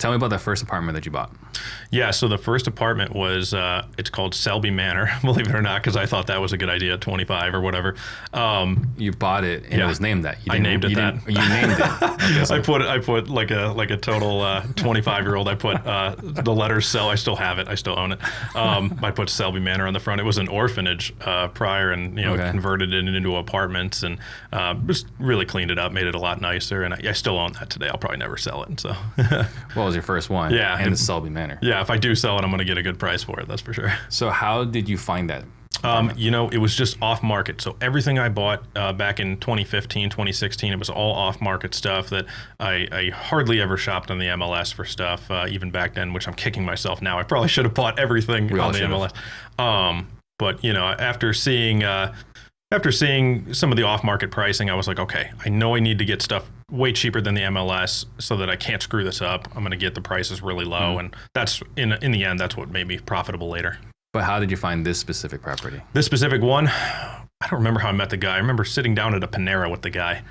Tell me about that first apartment that you bought. Yeah, so the first apartment was, it's called Selby Manor, believe it or not, because I thought that was a good idea at 25 or whatever. You bought it and it was named that. I named it that. You named it. Okay, so. I put like a total 25-year-old. I put the letters Sel. I still have it. I still own it. I put Selby Manor on the front. It was an orphanage prior, and converted it into apartments, and just really cleaned it up, made it a lot nicer. And I still own that today. I'll probably never sell it. So. What was your first one? Yeah, and the Selby Manor. Yeah, if I do sell it, I'm going to get a good price for it. That's for sure. So how did you find that? It was just off market. So everything I bought back in 2015, 2016, it was all off market stuff that I hardly ever shopped on the MLS for stuff, even back then, which I'm kicking myself now. I probably should have bought everything on the MLS. But after seeing some of the off market pricing, I was like, okay, I know I need to get stuff way cheaper than the MLS so that I can't screw this up. I'm going to get the prices really low. And that's in the end, that's what made me profitable later. But how did you find this specific property? This specific one, I don't remember how I met the guy. I remember sitting down at a Panera with the guy.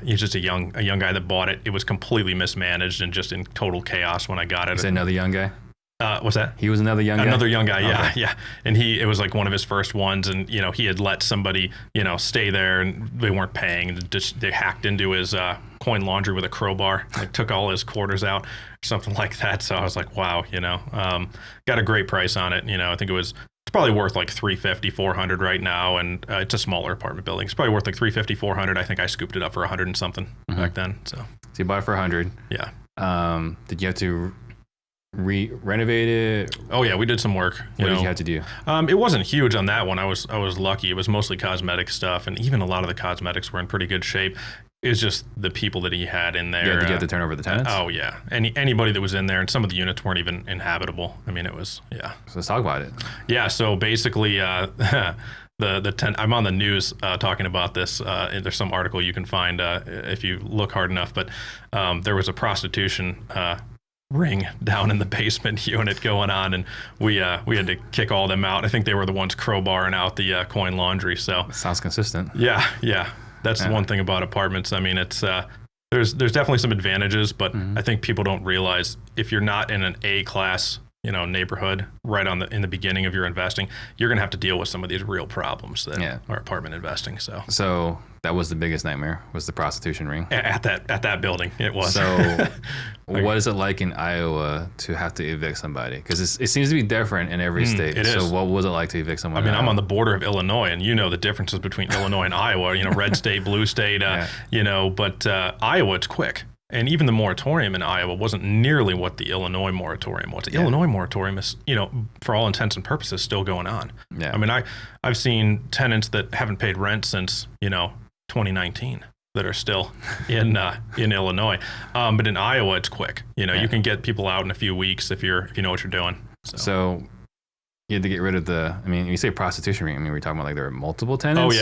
He's just a young guy that bought it. It was completely mismanaged and just in total chaos when I got it. Is it another young guy? What's that? He was another young guy? Another young guy, yeah, Okay. yeah. And it was like one of his first ones, and he had let somebody, stay there, and they weren't paying. And they hacked into his coin laundry with a crowbar, like took all his quarters out, or something like that. So I was like, wow, got a great price on it. I think it's probably worth like $350, $400 right now, and it's a smaller apartment building. It's probably worth like $350, $400. I think I scooped it up for $100 and something back then. So you bought it for $100. Yeah. Did you have to renovate it? Oh yeah, we did some work. What did you have to do? It wasn't huge on that one. I was lucky. It was mostly cosmetic stuff, and even a lot of the cosmetics were in pretty good shape. It was just the people that he had in there. Yeah, did you have to turn over the tenants? Oh yeah, anybody that was in there, and some of the units weren't even inhabitable. I mean, it was So let's talk about it. Yeah. So basically, I'm on the news talking about this. There's some article you can find if you look hard enough, but there was a prostitution ring down in the basement unit going on, and we had to kick all them out. I think they were the ones crowbarring out the coin laundry. So sounds consistent. Yeah. That's the one thing about apartments. I mean, it's there's definitely some advantages, but I think people don't realize if you're not in an A-class neighborhood right in the beginning of your investing, you're gonna have to deal with some of these real problems that are apartment investing. So that was the biggest nightmare, was the prostitution ring at that building. It was. So what is it like in Iowa to have to evict somebody? Because it seems to be different in every state. It is. So what was it like to evict someone? I mean, I'm on the border of Illinois, and the differences between Illinois and Iowa. Red state, blue state. But Iowa, it's quick. And even the moratorium in Iowa wasn't nearly what the Illinois moratorium was. The Illinois moratorium is, for all intents and purposes, still going on. Yeah. I mean, I've seen tenants that haven't paid rent since, 2019 that are still in Illinois. But in Iowa, it's quick. You can get people out in a few weeks if you know what you're doing. So you had to get rid of you say prostitution ring. I mean, we're talking about like there were multiple tenants.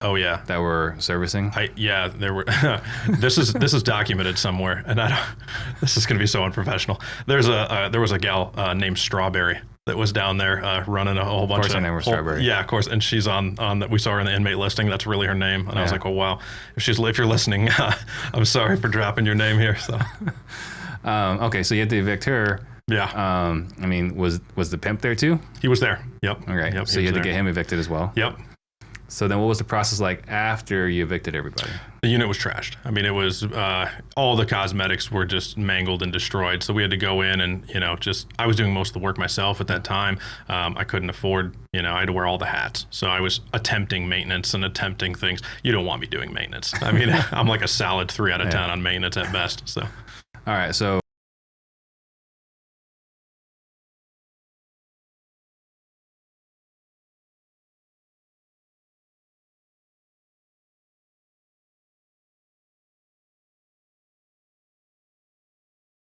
Oh yeah. That were servicing. There were. This is documented somewhere, and this is going to be so unprofessional. There was a gal named Strawberry that was down there running a whole bunch of. Of course, her name was Strawberry. Yeah, of course, and she's on that. We saw her in the inmate listing. That's really her name, and I was like, oh wow. If you're listening, I'm sorry for dropping your name here. So. Okay, so you had to evict her. Yeah. Was the pimp there too? He was there. Yep. Okay. Yep, so you had to get him evicted as well. Yep. So then what was the process like after you evicted everybody? The unit was trashed. I mean, it was all the cosmetics were just mangled and destroyed. So we had to go in and, I was doing most of the work myself at that time. I couldn't afford, I had to wear all the hats. So I was attempting maintenance and attempting things. You don't want me doing maintenance. I mean, I'm like a solid 3 out of 10 on maintenance at best. So. All right. So